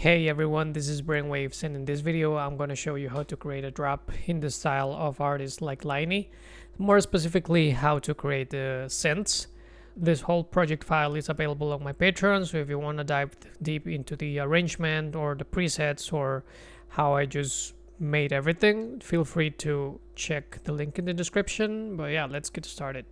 Hey everyone, this is BRAINWAVEZ, and in this video I'm going to show you how to create a drop in the style of artists like LYNY. More specifically, how to create the synths. This whole project file is available on my Patreon, so if you want to dive deep into the arrangement or the presets or how I just made everything, feel free to check the link in the description. But yeah, let's get started.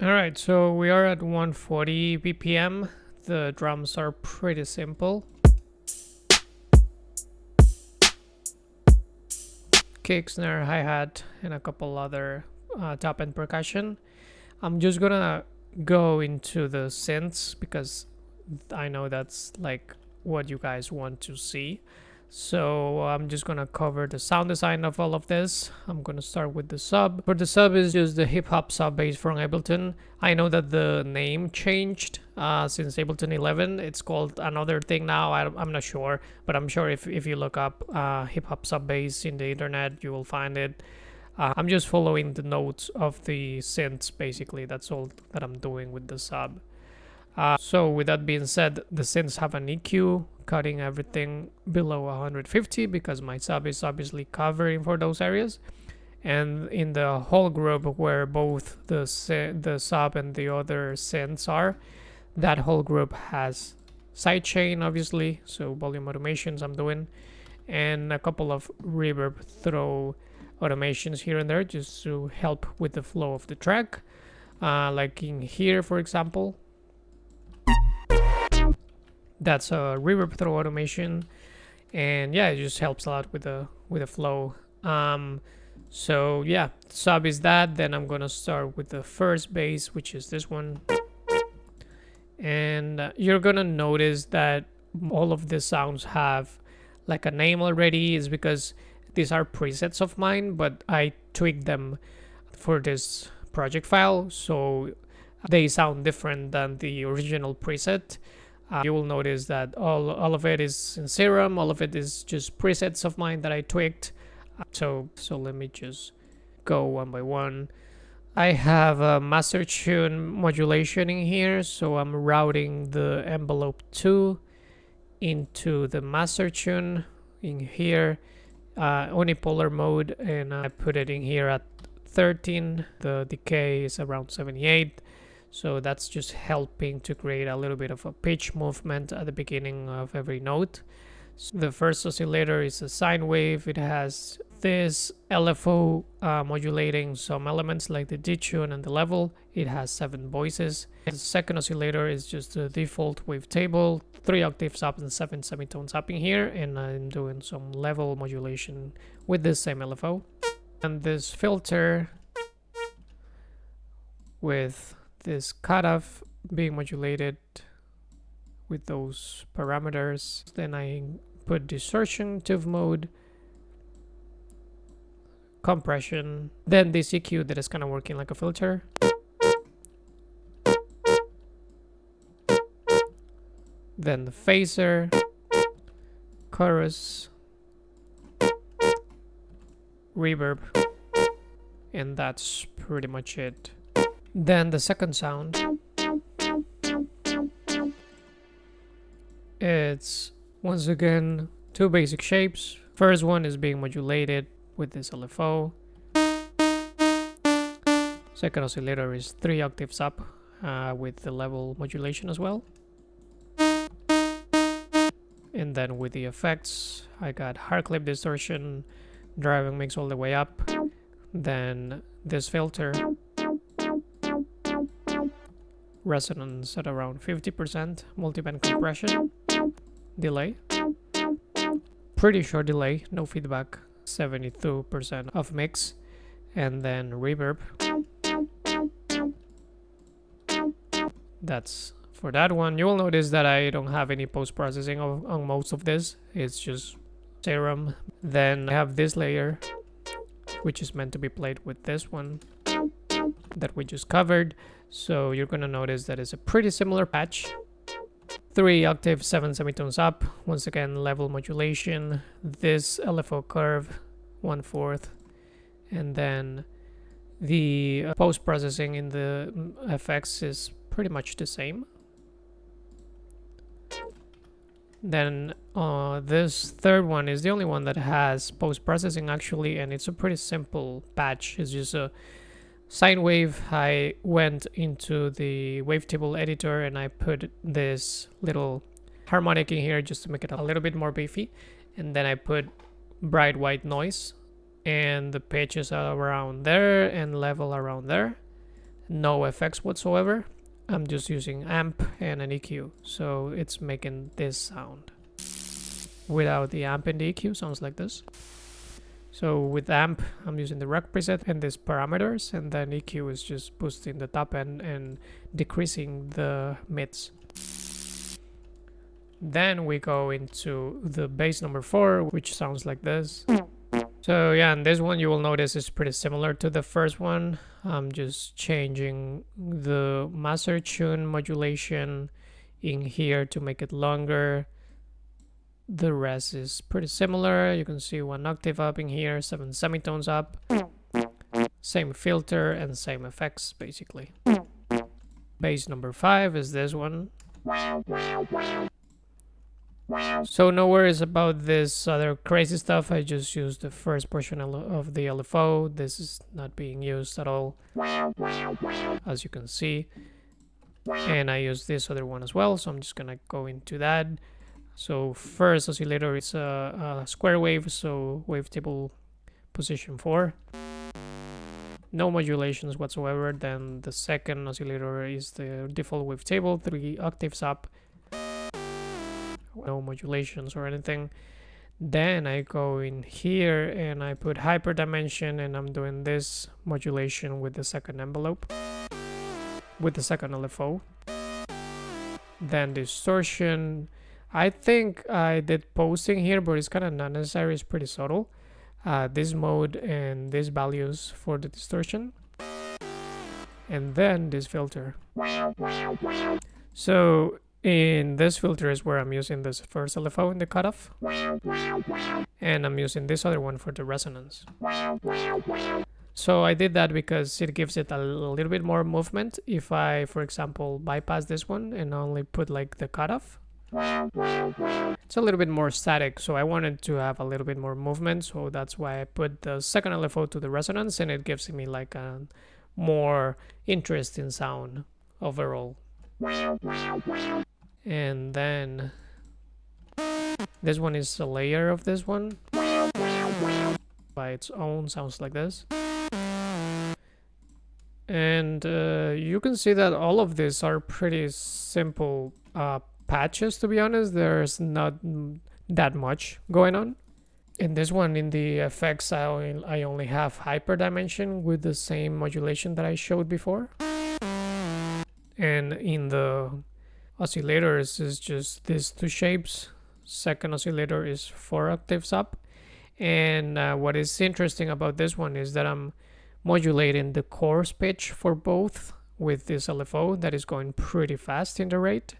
Alright, so we are at 140 BPM. The drums are pretty simple. Kick, snare, hi-hat, and a couple other top-end percussion. I'm just gonna go into the synths because I know that's like what you guys want to see. So I'm just gonna cover the sound design of all of this. I'm gonna start with the sub. For the sub is just the hip hop sub bass from Ableton. I know that the name changed since Ableton 11. It's called another thing now. I'm not sure, but I'm sure if you look up hip hop sub bass in the internet, you will find it. I'm just following the notes of the synths basically. That's all that I'm doing with the sub. So with that being said, the synths have an EQ, cutting everything below 150 because my sub is obviously covering for those areas. And in the whole group where both the sub and the other synths are, that whole group has sidechain obviously, so volume automations I'm doing, and a couple of reverb throw automations here and there just to help with the flow of the track. Like in here, for example. That's a reverb throw automation, and yeah, it just helps a lot with the flow. So yeah, sub is that. Then I'm gonna start with the first bass, which is this one, and you're gonna notice that all of the sounds have like a name already. Is because these are presets of mine, but I tweaked them for this project file, so they sound different than the original preset. You will notice that all of it is in Serum, all of it is just presets of mine that I tweaked. So let me just go one by one. I have a master tune modulation in here, so I'm routing the envelope 2 into the master tune in here, unipolar mode, and I put it in here at 13. The decay is around 78. So that's just helping to create a little bit of a pitch movement at the beginning of every note. So the first oscillator is a sine wave. It has this LFO modulating some elements like the detune and the level. It has 7 voices. The second oscillator is just the default wavetable, 3 octaves up and 7 semitones up in here, and I'm doing some level modulation with this same LFO. And this filter with this cutoff being modulated with those parameters. Then I put distortion, TIV mode, compression, then this EQ that is kind of working like a filter. Then the phaser, chorus, reverb, and that's pretty much it. Then the second sound, it's once again 2 basic shapes. First one is being modulated with this LFO. Second oscillator is 3 octaves up with the level modulation as well. And then with the effects, I got hard clip distortion, driving mix all the way up. Then this filter, resonance at around 50%, multiband compression, delay, pretty short delay, no feedback, 72% of mix, and then reverb, that's For that one, you will notice that I don't have any post-processing on most of this. It's just Serum. Then I have this layer, which is meant to be played with this one that we just covered. So you're gonna notice that it's a pretty similar patch. 3 octave, 7 semitones up. Once again, level modulation. This LFO curve, 1/4. And then the post-processing in the FX is pretty much the same. Then this third one is the only one that has post-processing actually, and it's a pretty simple patch. It's just a sine wave. I went into the wavetable editor and I put this little harmonic in here just to make it a little bit more beefy. And then I put bright white noise, and the pitches are around there and level around there. No effects whatsoever. I'm just using amp and an EQ, so it's making this sound. Without the amp and the EQ, sounds like this. So with amp, I'm using the rock preset and these parameters, and then EQ is just boosting the top end and decreasing the mids. Then we go into the bass number 4, which sounds like this. So yeah, and this one you will notice is pretty similar to the first one. I'm just changing the master tune modulation in here to make it longer. The rest is pretty similar. You can see 1 octave up in here, 7 semitones up. Same filter and same effects basically. Bass number 5 is this one. So no worries about this other crazy stuff. I just used the first portion of the LFO. This is not being used at all, as you can see. And I use this other one as well, so I'm just gonna go into that. So first oscillator is a square wave, so wavetable position 4. No modulations whatsoever. Then the second oscillator is the default wavetable, 3 octaves up. No modulations or anything. Then I go in here and I put hyperdimension, and I'm doing this modulation with the second envelope, with the second LFO. Then distortion, I think I did posting here, but it's kind of not necessary. It's pretty subtle. This mode and these values for the distortion, and then this filter. So in this filter is where I'm using this first LFO in the cutoff, and I'm using this other one for the resonance. So I did that because it gives it a little bit more movement. If I, for example, bypass this one and only put like the cutoff, it's a little bit more static, so I wanted to have a little bit more movement, so that's why I put the second LFO to the resonance, and it gives me like a more interesting sound overall. And then this one is a layer of this one by its own, sounds like this. And you can see that all of these are pretty simple patches, to be honest. There's not that much going on. In this one, in the effects, I only have hyperdimension with the same modulation that I showed before. And in the oscillators is just these 2 shapes. Second oscillator is 4 octaves up. And what is interesting about this one is that I'm modulating the chorus pitch for both with this LFO that is going pretty fast in the rate.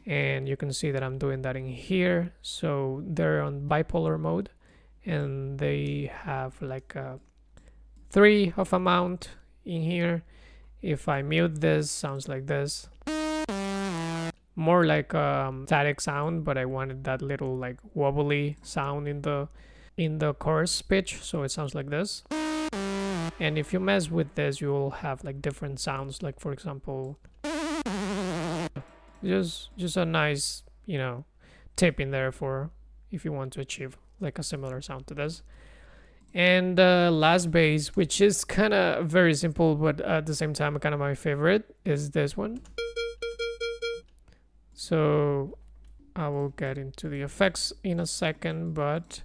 And you can see that I'm doing that in here. So they're on bipolar mode, and they have like a 3 of amount in here. If I mute this, sounds like this. More like a static sound, but I wanted that little like wobbly sound in the chorus pitch, so it sounds like this. And if you mess with this, you will have like different sounds, like for example, just a nice, you know, tip in there for if you want to achieve like a similar sound to this. And last bass, which is kind of very simple, but at the same time kind of my favorite, is this one. So I will get into the effects in a second, but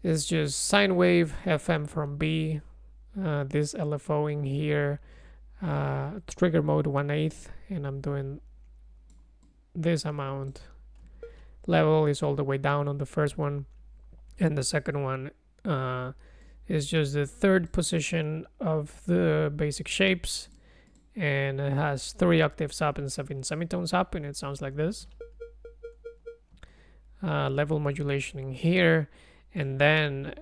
it's just sine wave, FM from B, this LFO in here, trigger mode 1/8, and I'm doing this amount. Level is all the way down on the first one, and the second one is just the third position of the basic shapes, and it has 3 octaves up and 7 semitones up, and it sounds like this. Level modulation in here, and then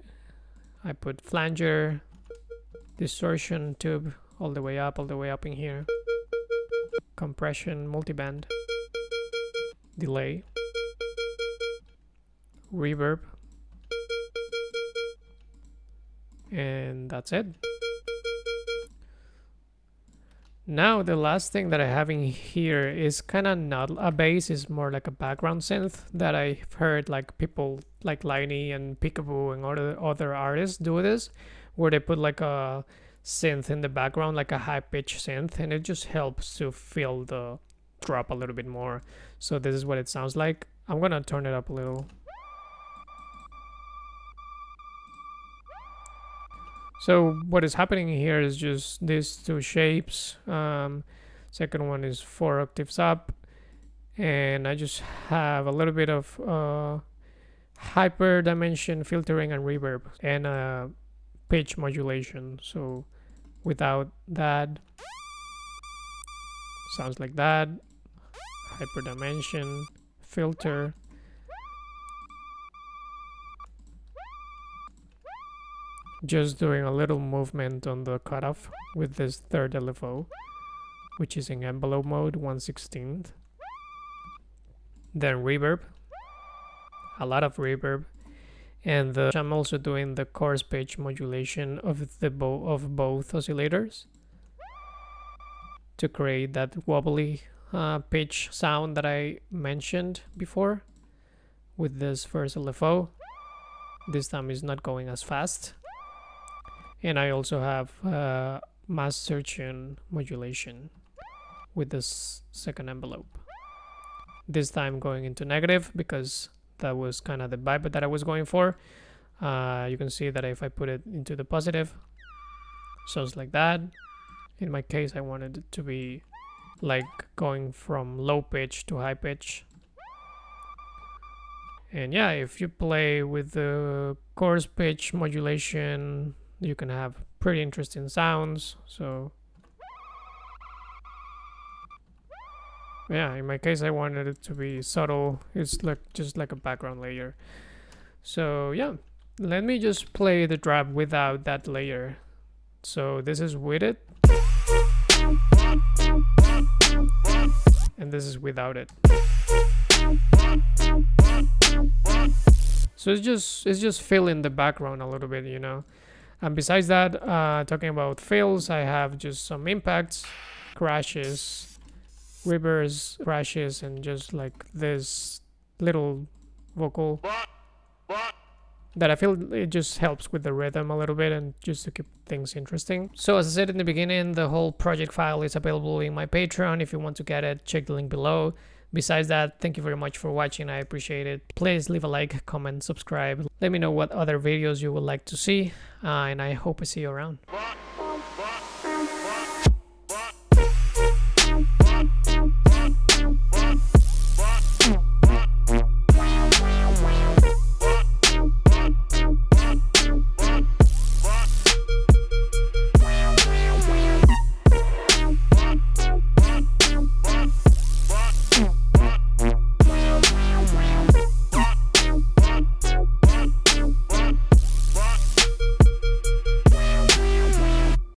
I put flanger, distortion tube all the way up in here, compression, multiband, delay, reverb, and that's it. Now the last thing that I have in here is kind of not a bass, it's more like a background synth that I've heard like people like LYNY and Peekaboo and other artists do this, where they put like a synth in the background, like a high pitch synth, and it just helps to feel the drop a little bit more. So this is what it sounds like. I'm gonna turn it up a little. So what is happening here is just these 2 shapes. Second one is 4 octaves up, and I just have a little bit of hyper dimension filtering and reverb and pitch modulation. So without that, sounds like that. Hyper dimension, filter. Just doing a little movement on the cutoff with this third LFO, which is in envelope mode, 1/16. Then reverb, a lot of reverb, and I'm also doing the chorus pitch modulation of both oscillators to create that wobbly pitch sound that I mentioned before with this first LFO. This time is not going as fast. And I also have master tune modulation with this second envelope. This time going into negative because that was kind of the vibe that I was going for. You can see that if I put it into the positive, sounds like that. In my case, I wanted it to be like going from low pitch to high pitch. And yeah, if you play with the chorus pitch modulation, you can have pretty interesting sounds. So yeah, in my case I wanted it to be subtle. It's like just like a background layer. So yeah, let me just play the drop without that layer. So this is with it, and this is without it. So it's just filling the background a little bit, you know. And besides that, talking about fills, I have just some impacts, crashes, reverbs, crashes, and just like this little vocal that I feel it just helps with the rhythm a little bit and just to keep things interesting. So as I said in the beginning, the whole project file is available in my Patreon. If you want to get it, check the link below. Besides that, thank you very much for watching. I appreciate it. Please leave a like, comment, subscribe. Let me know what other videos you would like to see, and I hope I see you around.